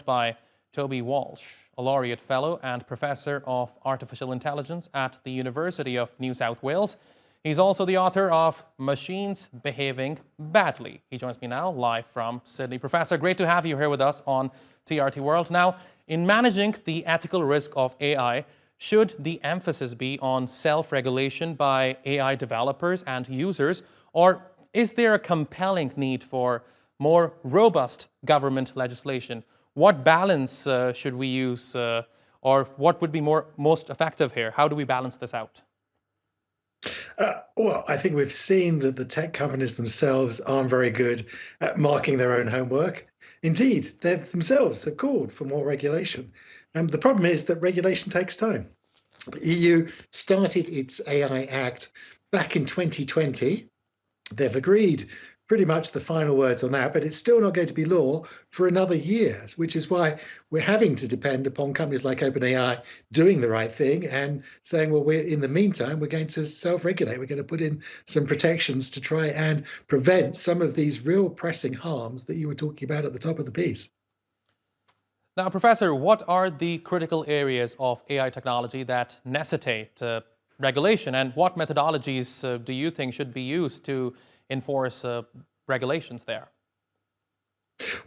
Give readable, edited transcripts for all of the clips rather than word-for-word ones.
By Toby Walsh, a laureate fellow and professor of artificial intelligence at the University of New South Wales. He's also the author of Machines Behaving Badly. He joins me now live from Sydney. Professor, great to have you here with us on TRT World. Now, in managing the ethical risk of AI, should the emphasis be on self-regulation by AI developers and users, or is there a compelling need for more robust government legislation? What balance should we use, or what would be most effective here? How do we balance this out? Well, I think we've seen that the tech companies themselves aren't very good at marking their own homework. Indeed, they themselves have called for more regulation. The problem is that regulation takes time. The EU started its AI Act back in 2020. They've agreed pretty much the final words on that, but it's still not going to be law for another year, which is why we're having to depend upon companies like OpenAI doing the right thing and saying, well, in the meantime, we're going to self-regulate. We're going to put in some protections to try and prevent some of these real pressing harms that you were talking about at the top of the piece. Now, Professor, what are the critical areas of AI technology that necessitate regulation, and what methodologies do you think should be used to enforce regulations there?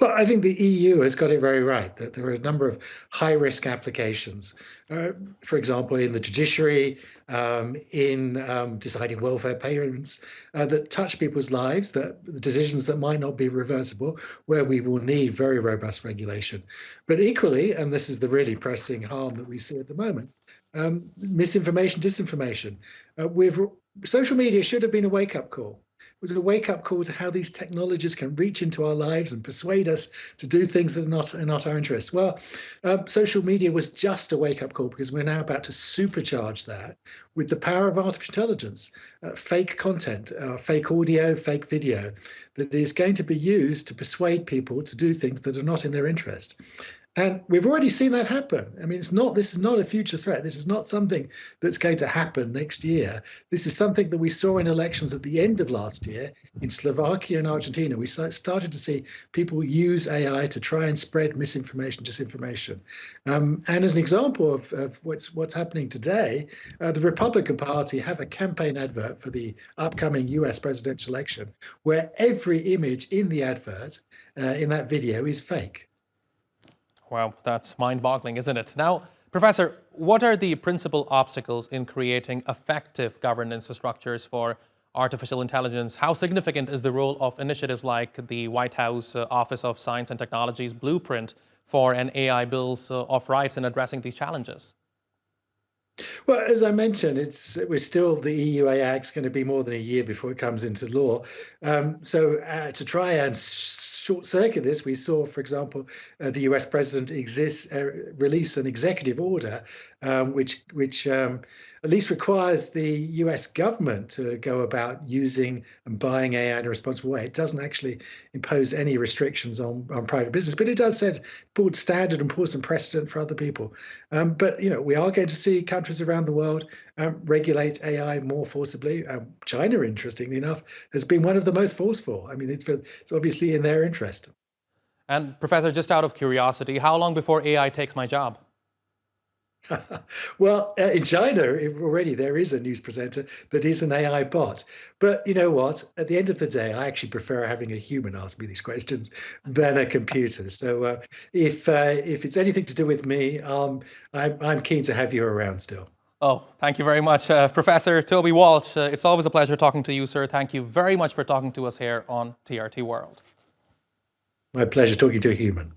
Well, I think the EU has got it very right, that there are a number of high-risk applications. For example, in the judiciary, in deciding welfare payments that touch people's lives, decisions that might not be reversible, where we will need very robust regulation. But equally, and this is the really pressing harm that we see at the moment, misinformation, disinformation. Social media should have been a wake-up call. It was a wake-up call to how these technologies can reach into our lives and persuade us to do things that are not our interests. Well, social media was just a wake-up call, because we're now about to supercharge that with the power of artificial intelligence, fake content, fake audio, fake video, that is going to be used to persuade people to do things that are not in their interest. And we've already seen that happen. I mean, this is not a future threat. This is not something that's going to happen next year. This is something that we saw in elections at the end of last year in Slovakia and Argentina. We started to see people use AI to try and spread misinformation, disinformation. And as an example of what's happening today, the Republican Party have a campaign advert for the upcoming US presidential election, where every image in the advert, in that video, is fake. Wow, that's mind-boggling, isn't it? Now, Professor, what are the principal obstacles in creating effective governance structures for artificial intelligence? How significant is the role of initiatives like the White House Office of Science and Technology's blueprint for an AI Bill of Rights in addressing these challenges? Well, as I mentioned, the EU AI Act is going to be more than a year before it comes into law. So to try and short circuit this, we saw, for example, the US president release an executive order, which at least requires the US government to go about using and buying AI in a responsible way. It doesn't actually impose any restrictions on private business, but it does set board standard and pour some precedent for other people. But we are going to see countries around the world regulate AI more forcibly. China, interestingly enough, has been one of the most forceful. I mean, it's obviously in their interest. And Professor, just out of curiosity, how long before AI takes my job? Well, in China, already there is a news presenter that is an AI bot. But you know what? At the end of the day, I actually prefer having a human ask me these questions than a computer. So if it's anything to do with me, I'm keen to have you around still. Oh, thank you very much. Professor Toby Walsh, it's always a pleasure talking to you, sir. Thank you very much for talking to us here on TRT World. My pleasure talking to a human.